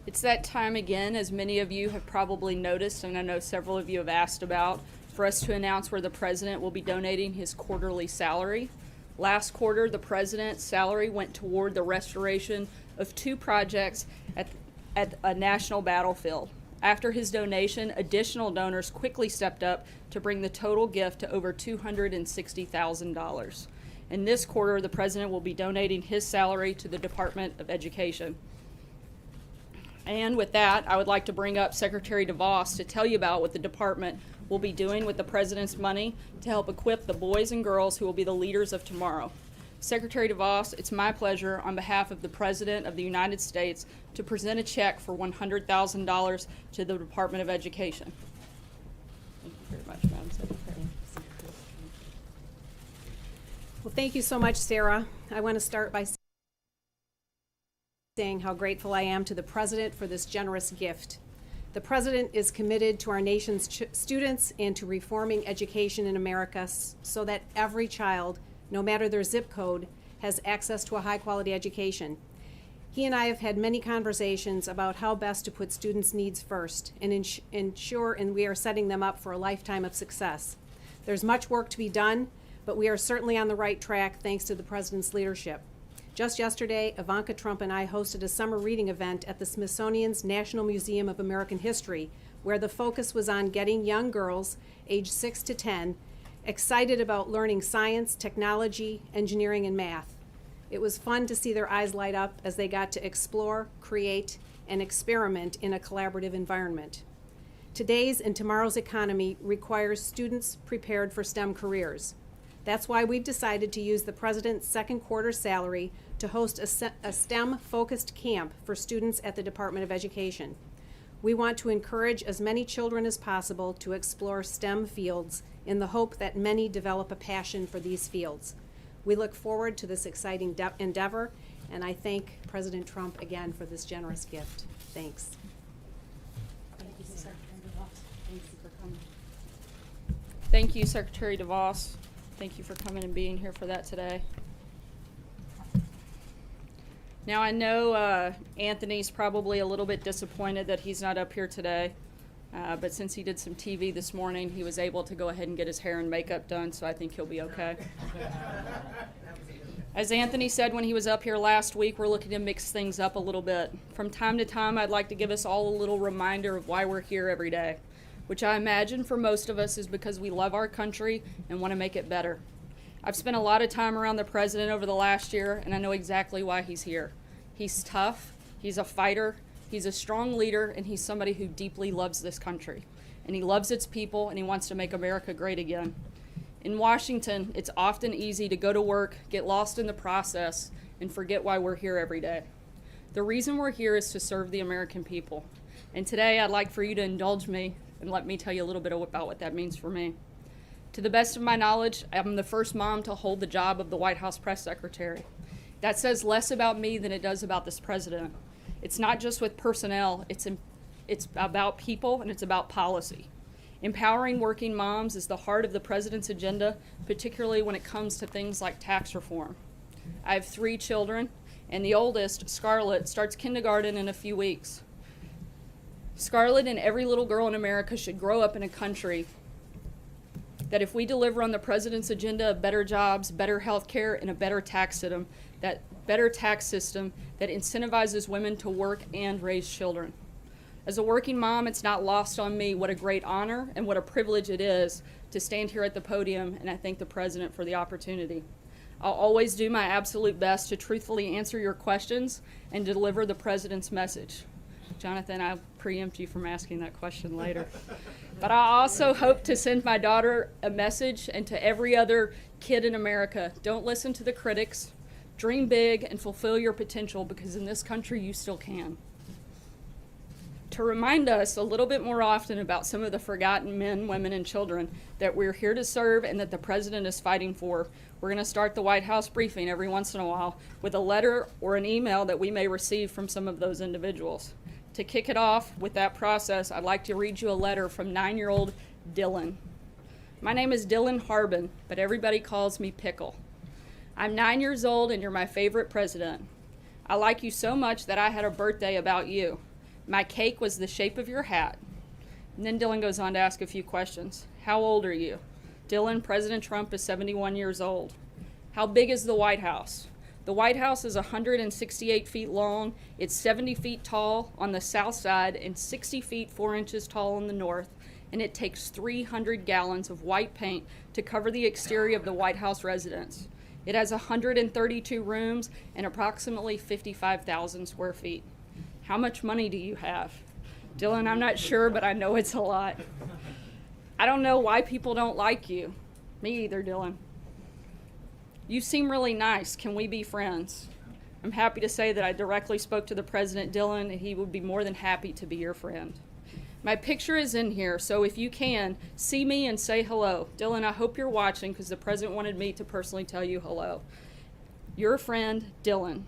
It's that time again, as many of you have probably noticed, and I know several of you have asked about, for us to announce where the president will be donating his quarterly salary. Last quarter, the president's salary went toward the restoration of 2 projects at a national battlefield. After his donation, additional donors quickly stepped up to bring the total gift to over $260,000. In this quarter, the president will be donating his salary to the Department of Education. And with that, I would like to bring up Secretary DeVos to tell you about what the department will be doing with the president's money to help equip the boys and girls who will be the leaders of tomorrow. Secretary DeVos, it's my pleasure on behalf of the President of the United States to present a check for $100,000 to the Department of Education. Thank you very much, Madam Secretary. Well, thank you so much, Sarah. I want to start by saying how grateful I am to the President for this generous gift. The President is committed to our nation's students and to reforming education in America so that every child, no matter their zip code, has access to a high-quality education. He and I have had many conversations about how best to put students' needs first and ensure we are setting them up for a lifetime of success. There's much work to be done, but we are certainly on the right track thanks to the President's leadership. Just yesterday, Ivanka Trump and I hosted a summer reading event at the Smithsonian's National Museum of American History, where the focus was on getting young girls, aged 6 to 10, excited about learning science, technology, engineering, and math. It was fun to see their eyes light up as they got to explore, create, and experiment in a collaborative environment. Today's and tomorrow's economy requires students prepared for STEM careers. That's why we've decided to use the President's second quarter salary to host a STEM-focused camp for students at the Department of Education. We want to encourage as many children as possible to explore STEM fields in the hope that many develop a passion for these fields. We look forward to this exciting endeavor, and I thank President Trump again for this generous gift. Thanks. Thank you, Secretary DeVos. Thank you for coming. Thank you, Secretary DeVos. Thank you for coming and being here for that today. Now, I know Anthony's probably a little bit disappointed that he's not up here today, but since he did some TV this morning, he was able to go ahead and get his hair and makeup done, so I think he'll be okay. As Anthony said when he was up here last week, we're looking to mix things up a little bit. From time to time, I'd like to give us all a little reminder of why we're here every day, which I imagine for most of us is because we love our country and want to make it better. I've spent a lot of time around the president over the last year, and I know exactly why he's here. He's tough, he's a fighter, he's a strong leader, and he's somebody who deeply loves this country. And he loves its people, and he wants to make America great again. In Washington, it's often easy to go to work, get lost in the process, and forget why we're here every day. The reason we're here is to serve the American people. And today, I'd like for you to indulge me and let me tell you a little bit about what that means for me. To the best of my knowledge, I'm the first mom to hold the job of the White House press secretary. That says less about me than it does about this president. It's not just with personnel, it's about people and it's about policy. Empowering working moms is the heart of the president's agenda, particularly when it comes to things like tax reform. I have 3 children, and the oldest, Scarlett, starts kindergarten in a few weeks. Scarlett and every little girl in America should grow up in a country that if we deliver on the president's agenda of better jobs, better health care, and a better tax system, that incentivizes women to work and raise children. As a working mom, it's not lost on me what a great honor and what a privilege it is to stand here at the podium, and I thank the president for the opportunity. I'll always do my absolute best to truthfully answer your questions and deliver the president's message. Jonathan, I'll preempt you from asking that question later. But I also hope to send my daughter a message, and to every other kid in America: don't listen to the critics, dream big, and fulfill your potential, because in this country you still can. To remind us a little bit more often about some of the forgotten men, women, and children that we're here to serve and that the president is fighting for, we're going to start the White House briefing every once in a while with a letter or an email that we may receive from some of those individuals. To kick it off with that process, I'd like to read you a letter from 9-year-old Dylan. My name is Dylan Harbin, but everybody calls me Pickle. I'm 9 years old and you're my favorite president. I like you so much that I had a birthday about you. My cake was the shape of your hat. And then Dylan goes on to ask a few questions. How old are you? Dylan, President Trump is 71 years old. How big is the White House? The White House is 168 feet long. It's 70 feet tall on the south side and 60 feet 4 inches tall on the north. And it takes 300 gallons of white paint to cover the exterior of the White House residence. It has 132 rooms and approximately 55,000 square feet. How much money do you have? Dylan, I'm not sure, but I know it's a lot. I don't know why people don't like you. Me either, Dylan. You seem really nice. Can we be friends? I'm happy to say that I directly spoke to the President, Dylan, and he would be more than happy to be your friend. My picture is in here, so if you can, see me and say hello. Dylan, I hope you're watching because the President wanted me to personally tell you hello. Your friend, Dylan.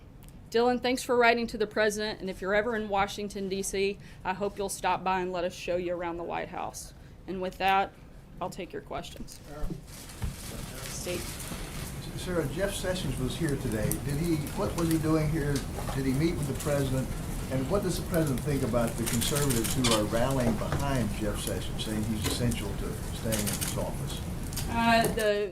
Dylan, thanks for writing to the President, and if you're ever in Washington, D.C., I hope you'll stop by and let us show you around the White House. And with that, I'll take your questions. Steve. Sarah, Jeff Sessions was here today. What was he doing here? Did he meet with the President? And what does the President think about the conservatives who are rallying behind Jeff Sessions, saying he's essential to staying in his office? The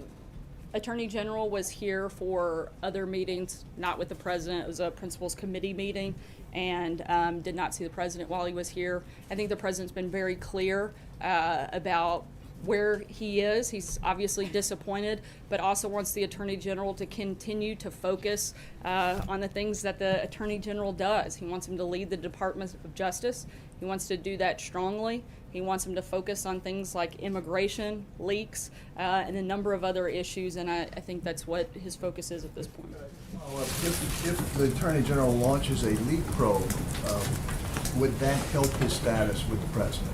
Attorney General was here for other meetings, not with the President. It was a Principals Committee meeting, and did not see the President while he was here. I think the President's been very clear about where he is. He's obviously disappointed, but also wants the Attorney General to continue to focus on the things that the Attorney General does. He wants him to lead the Department of Justice. He wants to do that strongly. He wants him to focus on things like immigration, leaks, and a number of other issues, and I think that's what his focus is at this point. Well, if the Attorney General launches a leak probe, would that help his status with the President?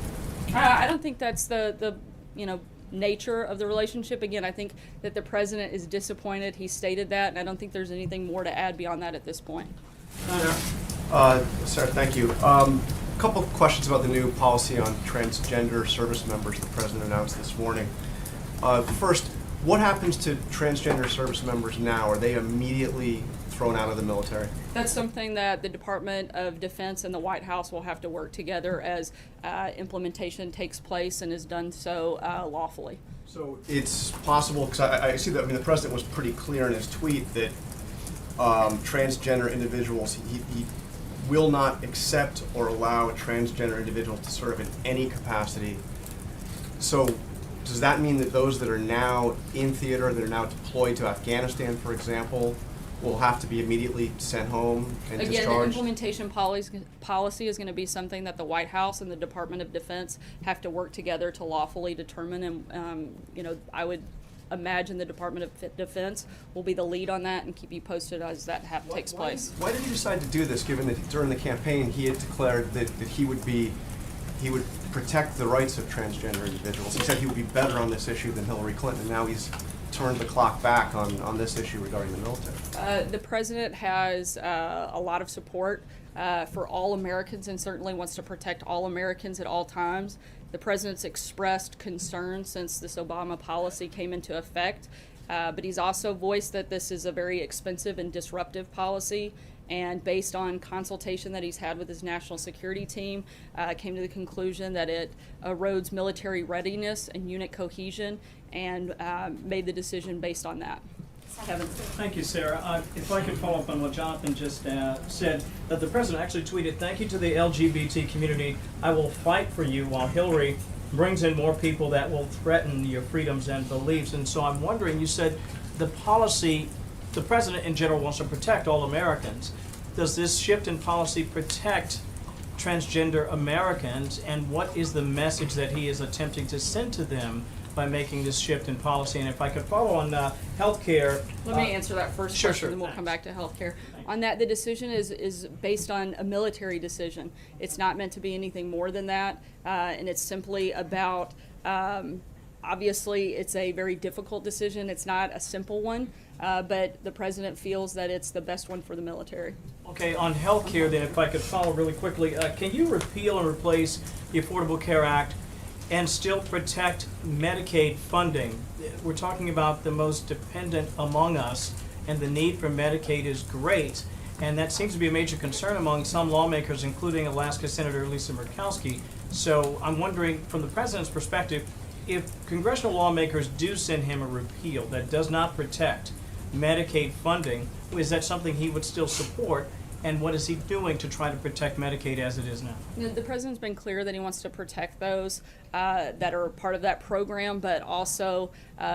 I don't think that's the nature of the relationship. Again, I think that the President is disappointed. He stated that, and I don't think there's anything more to add beyond that at this point. Sarah, thank you. A couple of questions about the new policy on transgender service members the President announced this morning. First, what happens to transgender service members now? Are they immediately thrown out of the military? That's something that the Department of Defense and the White House will have to work together as implementation takes place and is done so lawfully. So it's possible, because I see that, the President was pretty clear in his tweet that transgender individuals, he will not accept or allow a transgender individual to serve in any capacity. So does that mean that those that are now in theater, that are now deployed to Afghanistan, for example, will have to be immediately sent home and Again, discharged? the implementation policy is going to be something that the White House and the Department of Defense have to work together to lawfully determine. And I would imagine the Department of Defense will be the lead on that and keep you posted as that takes place. Why did he decide to do this, given that during the campaign he had declared that he would protect the rights of transgender individuals? He said he would be better on this issue than Hillary Clinton, and now he's turned the clock back on this issue regarding the military. The President has a lot of support for all Americans and certainly wants to protect all Americans at all times. The President's expressed concern since this Obama policy came into effect, but he's also voiced that this is a very expensive and disruptive policy, and based on consultation that he's had with his national security team, came to the conclusion that it erodes military readiness and unit cohesion, and made the decision based on that. Kevin. Thank you, Sarah. If I could follow up on what Jonathan just said, that the President actually tweeted, "Thank you to the LGBT community. I will fight for you," while Hillary brings in more people that will threaten your freedoms and beliefs. And so I'm wondering, you said the policy, the President in general wants to protect all Americans. Does this shift in policy protect transgender Americans, and what is the message that he is attempting to send to them by making this shift in policy? And if I could follow on healthcare. Let me answer that first Sure, question, sure. then we'll come back to healthcare. On that, the decision is based on a military decision. It's not meant to be anything more than that, and it's simply about, obviously, it's a very difficult decision. It's not a simple one, but the President feels that it's the best one for the military. Okay, on healthcare then, if I could follow really quickly, can you repeal and replace the Affordable Care Act and still protect Medicaid funding? We're talking about the most dependent among us, and the need for Medicaid is great. And that seems to be a major concern among some lawmakers, including Alaska Senator Lisa Murkowski. So I'm wondering, from the president's perspective, if congressional lawmakers do send him a repeal that does not protect Medicaid funding, is that something he would still support? And what is he doing to try to protect Medicaid as it is now? The president's been clear that he wants to protect those that are part of that program, but also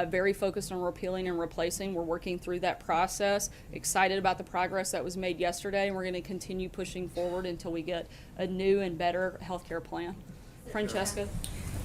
very focused on repealing and replacing. We're working through that process. Excited about the progress that was made yesterday, and we're going to continue pushing forward until we get a new and better health care plan. Francesca?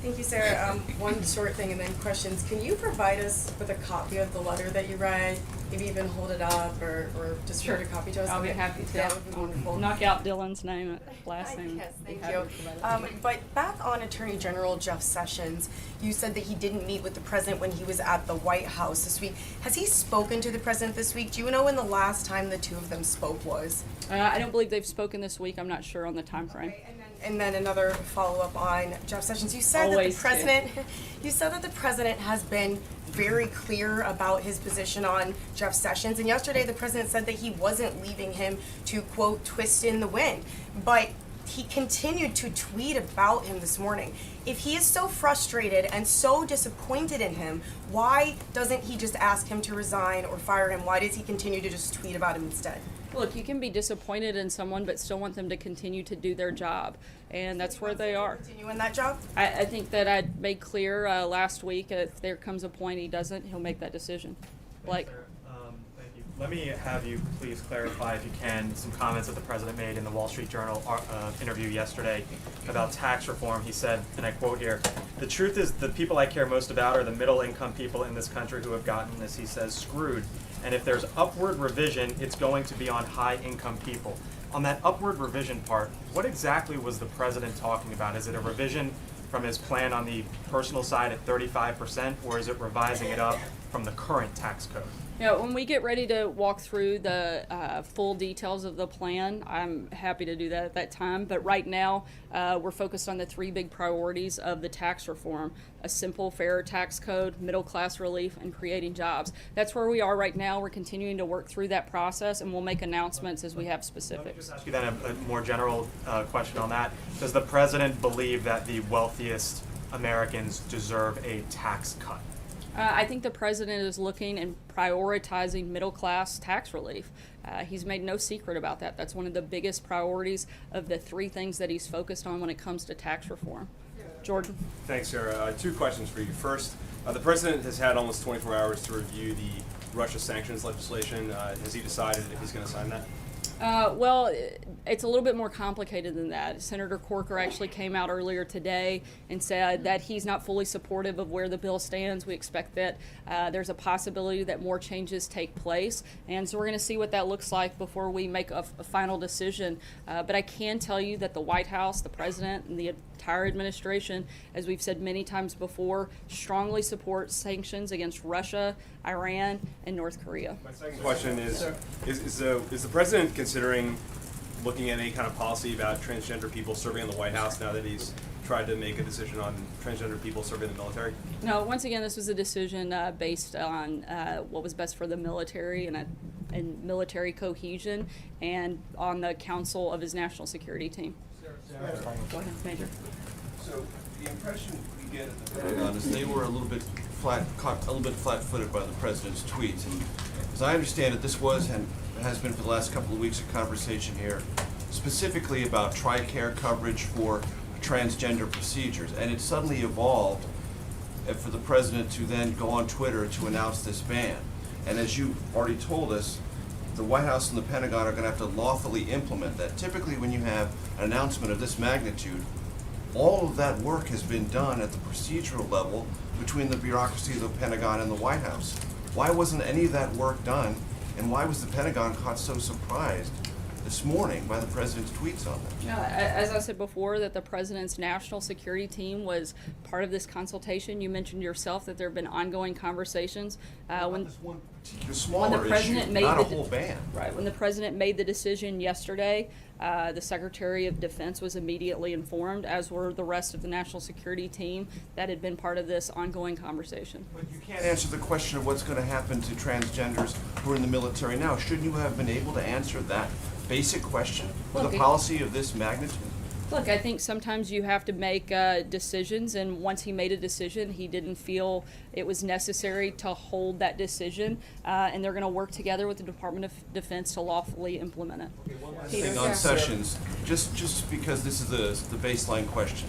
Thank you, Sarah. One short thing and then questions. Can you provide us with a copy of the letter that you read? Maybe even hold it up or just read a copy to us? I'll be happy to. That would be wonderful. Knock out Dylan's name, last name. Yes, Be thank happy you. to provide it. But back on Attorney General Jeff Sessions, you said that he didn't meet with the president when he was at the White House this week. Has he spoken to the president this week? Do you know when the last time the two of them spoke was? I don't believe they've spoken this week. I'm not sure on the time frame. Okay, and then another follow-up on Jeff Sessions. You said that the president, you said that the president has been very clear about his position on Jeff Sessions, and yesterday the president said that he wasn't leaving him to, quote, twist in the wind. But he continued to tweet about him this morning. If he is so frustrated and so disappointed in him, why doesn't he just ask him to resign or fire him? Why does he continue to just tweet about him instead? Look, you can be disappointed in someone, but still want them to continue to do their job, and that's where they are. Continue in that job? I think that I made clear last week, if there comes a point he doesn't, he'll make that decision. Blake? Thank you. Let me have you please clarify, if you can, some comments that the president made in the Wall Street Journal interview yesterday about tax reform. He said, and I quote here, "The truth is the people I care most about are the middle income people in this country who have gotten, as he says, screwed. And if there's upward revision, it's going to be on high income people." On that upward revision part, what exactly was the president talking about? Is it a revision from his plan on the personal side at 35%, or is it revising it up from the current tax code? Yeah, when we get ready to walk through the full details of the plan, I'm happy to do that at that time. But right now, we're focused on the three big priorities of the tax reform: a simple, fair tax code, middle-class relief, and creating jobs. That's where we are right now. We're continuing to work through that process, and we'll make announcements as we have Let me specifics. just ask you then a more general question on that. Does the president believe that the wealthiest Americans deserve a tax cut? I think the president is looking and prioritizing middle-class tax relief. He's made no secret about that. That's one of the biggest priorities of the three things that he's focused on when it comes to tax reform. Jordan? Thanks, Sarah. Two questions for you. First, the president has had almost 24 hours to review the Russia sanctions legislation. Has he decided if he's going to sign that? Well, it's a little bit more complicated than that. Senator Corker actually came out earlier today and said that he's not fully supportive of where the bill stands. We expect that there's a possibility that more changes take place, and so we're going to see what that looks like before we make a final decision. But I can tell you that the White House, the president, and the entire administration, as we've said many times before, strongly support sanctions against Russia, Iran, and North Korea. My second question is the president considering looking at any kind of policy about transgender people serving in the White House now that he's tried to make a decision on transgender people serving in the military? No, once again, this was a decision based on what was best for the military and military cohesion, and on the counsel of his national security team. Go ahead, Major. So the impression we get at the Pentagon is they were a little bit flat-footed by the president's tweets. And as I understand it, this was and has been for the last couple of weeks a conversation here specifically about TRICARE coverage for transgender procedures. And it suddenly evolved for the president to then go on Twitter to announce this ban. And as you already told us, the White House and the Pentagon are going to have to lawfully implement that. Typically, when you have an announcement of this magnitude, all of that work has been done at the procedural level between the bureaucracy of the Pentagon and the White House. Why wasn't any of that work done, and why was the Pentagon caught so surprised this morning by the president's tweets on it? Yeah, as I said before, that the president's national security team was part of this consultation. You mentioned yourself that there have been ongoing conversations. Not this one smaller president issue, made not a the whole ban. Right. When the president made the decision yesterday, the Secretary of Defense was immediately informed, as were the rest of the national security team that had been part of this ongoing conversation. But you can't answer the question of what's going to happen to transgenders who are in the military now. Shouldn't you have been able to answer that basic question with Look, a policy of this magnitude? Look, I think sometimes you have to make decisions, and once he made a decision, he didn't feel it was necessary to hold that decision, and they're going to work together with the Department of Defense to lawfully implement it. Peter? Thing on Sessions, just because this is the baseline question.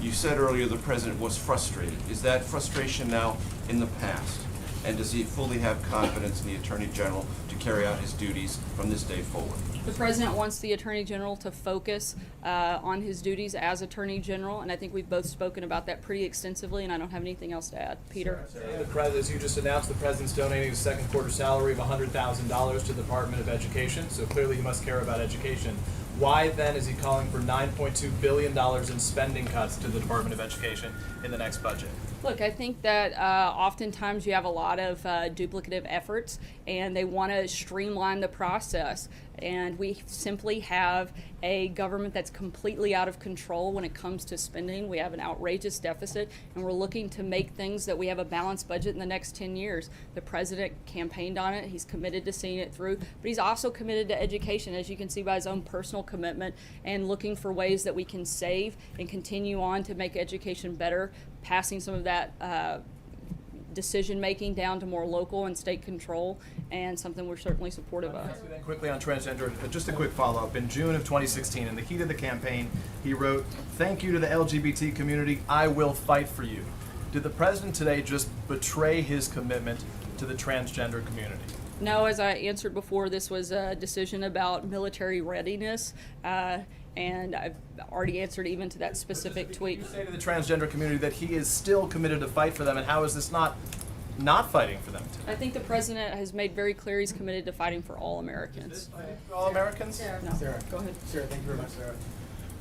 You said earlier the president was frustrated. Is that frustration now in the past? And does he fully have confidence in the Attorney General to carry out his duties from this day forward? The president wants the Attorney General to focus on his duties as Attorney General, and I think we've both spoken about that pretty extensively, and I don't have anything else to add. Peter? As you just announced, the president's donating his second quarter salary of $100,000 to the Department of Education, so clearly he must care about education. Why then is he calling for $9.2 billion in spending cuts to the Department of Education in the next budget? Look, I think that oftentimes you have a lot of duplicative efforts, and they want to streamline the process. And we simply have a government that's completely out of control when it comes to spending. We have an outrageous deficit, and we're looking to make things that we have a balanced budget in the next 10 years. The president campaigned on it. He's committed to seeing it through, but he's also committed to education, as you can see by his own personal commitment, and looking for ways that we can save and continue on to make education better, passing some of that decision-making down to more local and state control, and something we're certainly supportive of. Quickly on transgender, just a quick follow-up. In June of 2016, in the heat of the campaign, he wrote, "Thank you to the LGBT community, I will fight for you." Did the president today just betray his commitment to the transgender community? No, as I answered before, this was a decision about military readiness, and I've already answered even to that specific tweet. You say to the transgender community that he is still committed to fight for them, and how is this not fighting for them today? I think the president has made very clear he's committed to fighting for all Americans. For all Americans? No. Sarah. Go ahead. Sarah, thank you very much, Sarah.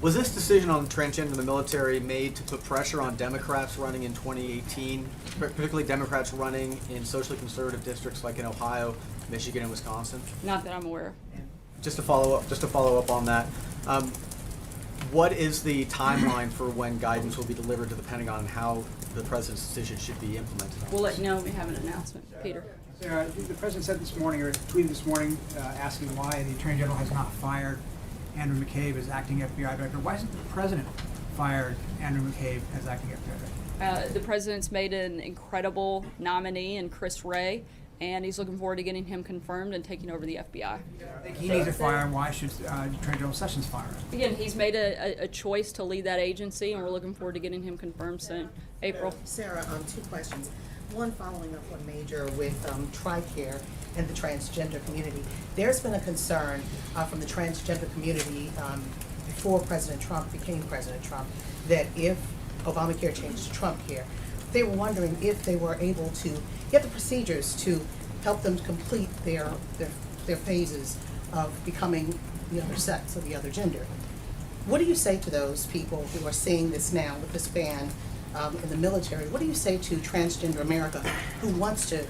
Was this decision on transgender in the military made to put pressure on Democrats running in 2018, particularly Democrats running in socially conservative districts like in Ohio, Michigan, and Wisconsin? Not that I'm aware of. Just to follow up on that, what is the timeline for when guidance will be delivered to the Pentagon and how the president's decision should be implemented? We'll let you know when we have an announcement. Peter? Sarah, the president said this morning, or tweeted this morning, asking why the Attorney General has not fired Andrew McCabe as acting FBI director. Why hasn't the president fired Andrew McCabe as acting FBI director? The president's made an incredible nominee in Chris Wray, and he's looking forward to getting him confirmed and taking over the FBI. I think he needs to fire. Why should Attorney General Sessions fire him? Again, he's made a choice to lead that agency, and we're looking forward to getting him confirmed soon. April? Sarah, two questions. One, following up on Major with TRICARE and the transgender community. There's been a concern from the transgender community before President Trump became President Trump that if Obamacare changed to Trump care, they were wondering if they were able to get the procedures to help them complete their phases of becoming the other sex or the other gender. What do you say to those people who are seeing this now with this ban in the military? What do you say to transgender America who wants to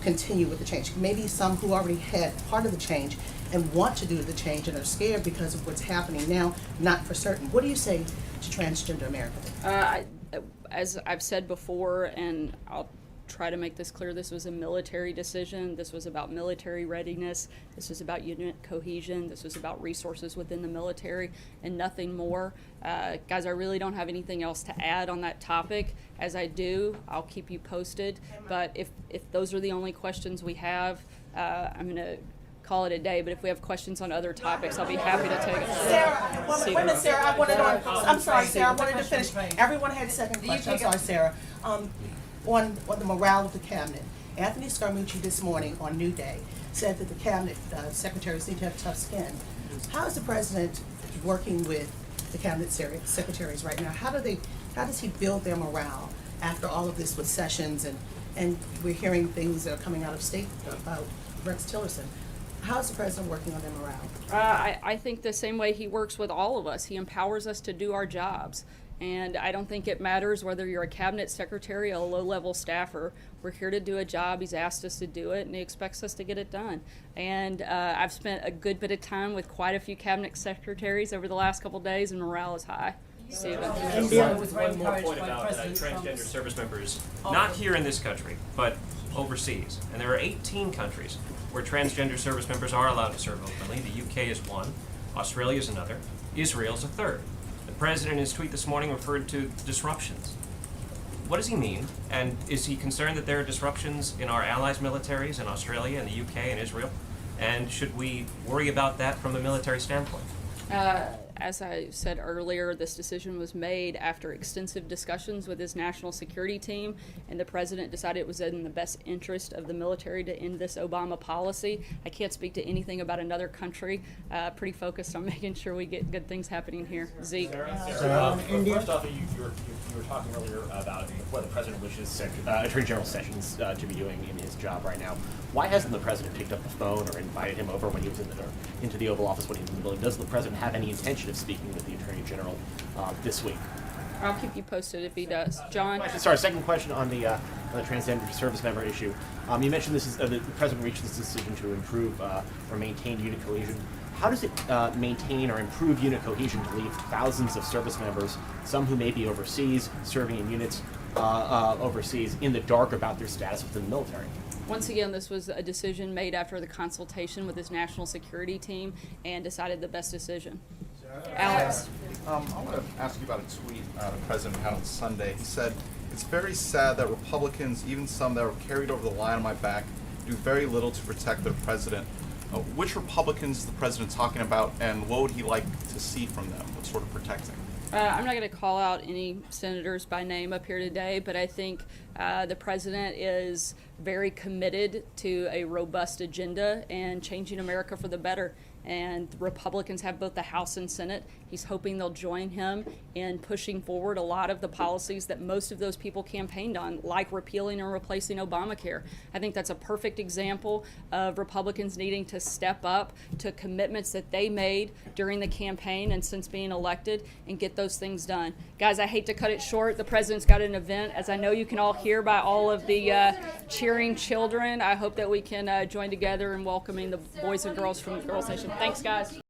continue with the change? Maybe some who already had part of the change and want to do the change and are scared because of what's happening now, not for certain. What do you say to transgender America? As I've said before, and I'll try to make this clear, this was a military decision. This was about military readiness. This was about unit cohesion. This was about resources within the military and nothing more. Guys, I really don't have anything else to add on that topic. As I do, I'll keep you posted. But if those are the only questions we have, I'm going to call it a day, but if we have questions on other topics, I'll be happy to take it. Sarah, wait a minute, Sarah, I wanted to, I'm sorry, Sarah, I wanted to finish. Everyone had a second question, I'm sorry, Sarah. On the morale of the cabinet, Anthony Scaramucci this morning on New Day said that the cabinet secretaries need to have tough skin. How is the president working with the cabinet secretaries right now? How does he build their morale after all of this with Sessions and we're hearing things that are coming out of state about Rex Tillerson? How is the president working on their morale? I think the same way he works with all of us. He empowers us to do our jobs. And I don't think it matters whether you're a cabinet secretary or a low-level staffer. We're here to do a job. He's asked us to do it, and he expects us to get it done. And I've spent a good bit of time with quite a few cabinet secretaries over the last couple of days, and morale is high. Steven. One more point about transgender service members, not here in this country, but overseas. And there are 18 countries where transgender service members are allowed to serve openly. The UK is one, Australia is another, Israel is a third. The president in his tweet this morning referred to disruptions. What does he mean? And is he concerned that there are disruptions in our allies' militaries in Australia and the UK and Israel? And should we worry about that from a military standpoint? As I said earlier, this decision was made after extensive discussions with his national security team, and the president decided it was in the best interest of the military to end this Obama policy. I can't speak to anything about another country. Pretty focused on making sure we get good things happening here. Zeke. First off, you were talking earlier about what the president wishes Attorney General Sessions to be doing in his job right now. Why hasn't the president picked up the phone or invited him over when he was into the Oval Office when he was in the building? Does the president have any intention of speaking with the Attorney General this week? I'll keep you posted if he does. John? Sorry, second question on the transgender service member issue. You mentioned this is the president reached this decision to improve or maintain unit cohesion. How does it maintain or improve unit cohesion to leave thousands of service members, some who may be overseas, serving in units overseas, in the dark about their status within the military? Once again, this was a decision made after the consultation with his national security team and decided the best decision. Alex. I want to ask you about a tweet the president had on Sunday. He said, "It's very sad that Republicans, even some that were carried over the line on my back, do very little to protect their president." Which Republicans is the president talking about, and what would he like to see from them? What sort of protecting? I'm not going to call out any senators by name up here today, but I think the president is very committed to a robust agenda and changing America for the better. And the Republicans have both the House and Senate. He's hoping they'll join him in pushing forward a lot of the policies that most of those people campaigned on, like repealing and replacing Obamacare. I think that's a perfect example of Republicans needing to step up to commitments that they made during the campaign and since being elected and get those things done. Guys, I hate to cut it short. The president's got an event, as I know you can all hear by all of the cheering children. I hope that we can join together in welcoming the boys and girls from the Girls Nation. Thanks, guys.